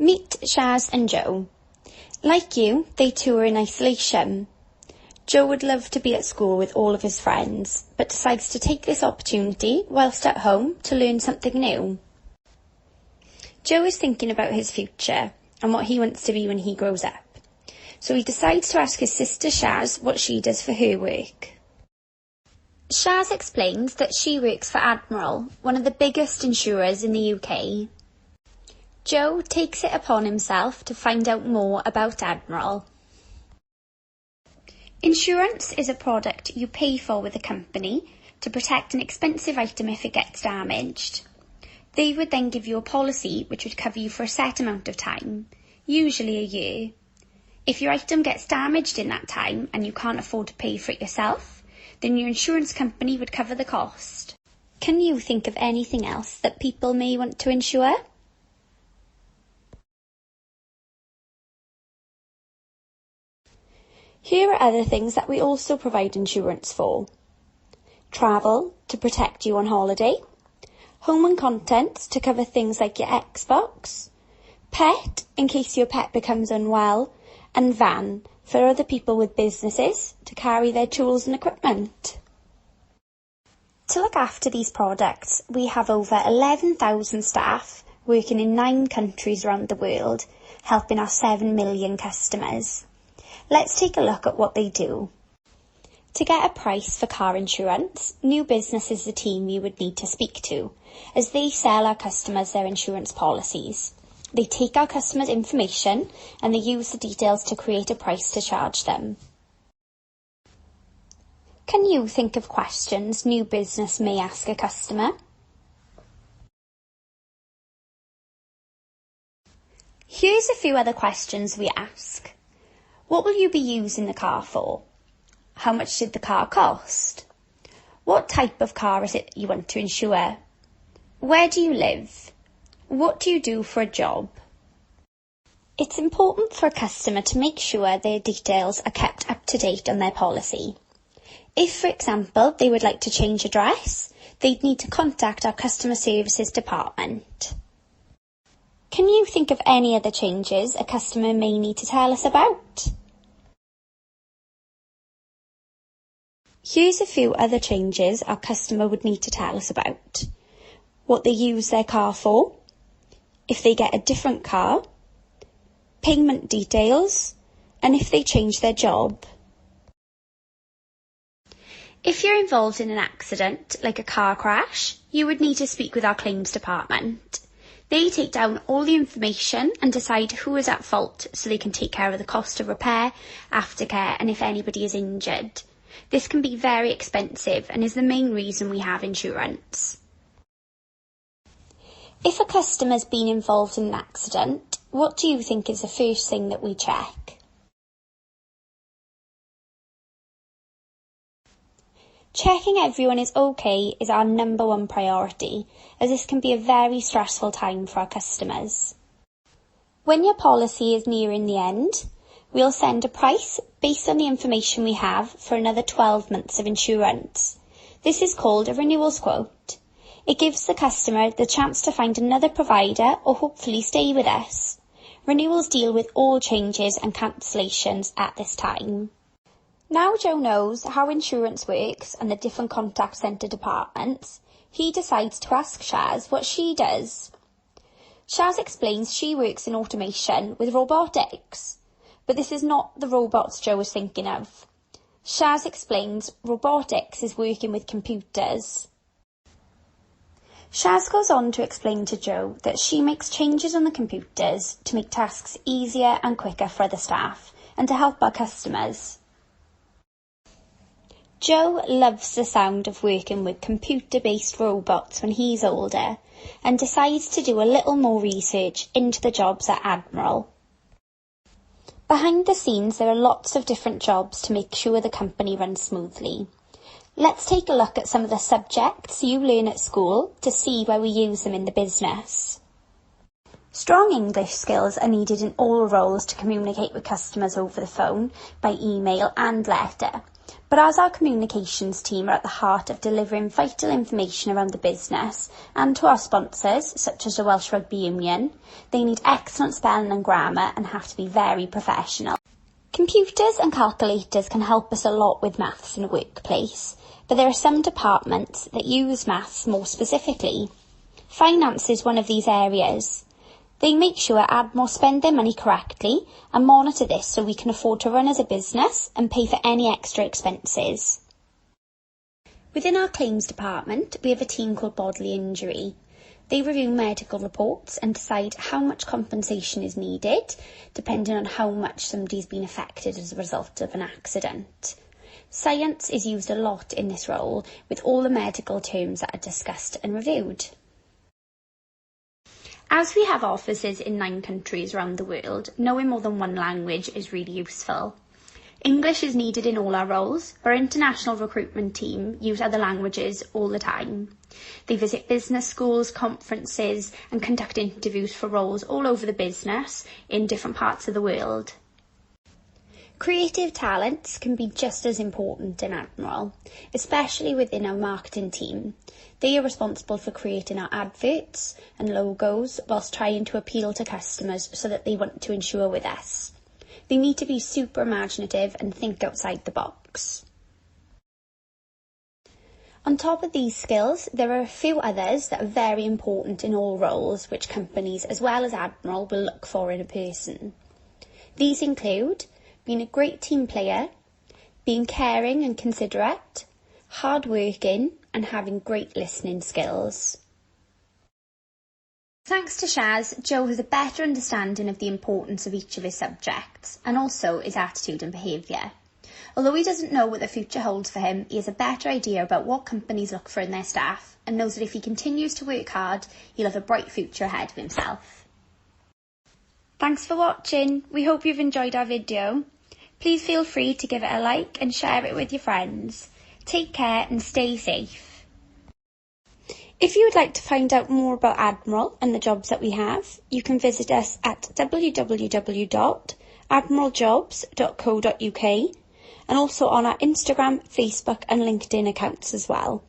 Meet Shaz and Joe. Like you, they too are in isolation. Joe would love to be at school with all of his friends, but decides to take this opportunity whilst at home to learn something new. Joe is thinking about his future and what he wants to be when he grows up. So he decides to ask his sister Shaz what she does for her work. Shaz explains that she works for Admiral, one of the biggest insurers in the UK. Joe takes it upon himself to find out more about Admiral. Insurance is a product you pay for with a company to protect an expensive item if it gets damaged. They would then give you a policy which would cover you for a set amount of time, usually a year. If your item gets damaged in that time and you can't afford to pay for it yourself, then your insurance company would cover the cost. Can you think of anything else that people may want to insure? Here are other things that we also provide insurance for. Travel, to protect you on holiday. Home and contents, to cover things like your Xbox. Pet, in case your pet becomes unwell. And van, for other people with businesses, to carry their tools and equipment. To look after these products, we have over 11,000 staff working in 9 countries around the world, helping our 7 million customers. Let's take a look at what they do. To get a price for car insurance, new business is the team you would need to speak to, as they sell our customers their insurance policies. They take our customers' information and they use the details to create a price to charge them. Can you think of questions new business may ask a customer? Here's a few other questions we ask. What will you be using the car for? How much did the car cost? What type of car is it you want to insure? Where do you live? What do you do for a job? It's important for a customer to make sure their details are kept up to date on their policy. If, for example, they would like to change address, they'd need to contact our customer services department. Can you think of any other changes a customer may need to tell us about? Here's a few other changes our customer would need to tell us about. What they use their car for, if they get a different car, payment details, and if they change their job. If you're involved in an accident, like a car crash, you would need to speak with our claims department. They take down all the information and decide who is at fault so they can take care of the cost of repair, aftercare, and if anybody is injured. This can be very expensive and is the main reason we have insurance. If a customer's been involved in an accident, what do you think is the first thing that we check? Checking everyone is okay is our number one priority, as this can be a very stressful time for our customers. When your policy is nearing the end, we'll send a price based on the information we have for another 12 months of insurance. This is called a renewals quote. It gives the customer the chance to find another provider or hopefully stay with us. Renewals deal with all changes and cancellations at this time. Now Joe knows how insurance works and the different contact centre departments, he decides to ask Shaz what she does. Shaz explains she works in automation with robotics, but this is not the robots Joe was thinking of. Shaz explains robotics is working with computers. Shaz goes on to explain to Joe that she makes changes on the computers to make tasks easier and quicker for the staff and to help our customers. Joe loves the sound of working with computer-based robots when he's older and decides to do a little more research into the jobs at Admiral. Behind the scenes, there are lots of different jobs to make sure the company runs smoothly. Let's take a look at some of the subjects you learn at school to see where we use them in the business. Strong English skills are needed in all roles to communicate with customers over the phone, by email and letter. But as our communications team are at the heart of delivering vital information around the business and to our sponsors, such as the Welsh Rugby Union, they need excellent spelling and grammar and have to be very professional. Computers and calculators can help us a lot with maths in a workplace, but there are some departments that use maths more specifically. Finance is one of these areas. They make sure Admiral spend their money correctly and monitor this so we can afford to run as a business and pay for any extra expenses. Within our claims department, we have a team called Bodily Injury. They review medical reports and decide how much compensation is needed, depending on how much somebody's been affected as a result of an accident. Science is used a lot in this role, with all the medical terms that are discussed and reviewed. As we have offices in 9 countries around the world, knowing more than one language is really useful. English is needed in all our roles. Our international recruitment team use other languages all the time. They visit business schools, conferences, and conduct interviews for roles all over the business in different parts of the world. Creative talents can be just as important in Admiral, especially within our marketing team. They are responsible for creating our adverts and logos whilst trying to appeal to customers so that they want to insure with us. They need to be super imaginative and think outside the box. On top of these skills, there are a few others that are very important in all roles which companies as well as Admiral will look for in a person. These include being a great team player, being caring and considerate, hard-working, and having great listening skills. Thanks to Shaz, Joe has a better understanding of the importance of each of his subjects, and also his attitude and behaviour. Although he doesn't know what the future holds for him, he has a better idea about what companies look for in their staff, and knows that if he continues to work hard, he'll have a bright future ahead of himself. Thanks for watching. We hope you've enjoyed our video. Please feel free to give it a like and share it with your friends. Take care and stay safe. If you would like to find out more about Admiral and the jobs that we have, you can visit us at www.admiraljobs.co.uk and also on our Instagram, Facebook and LinkedIn accounts as well.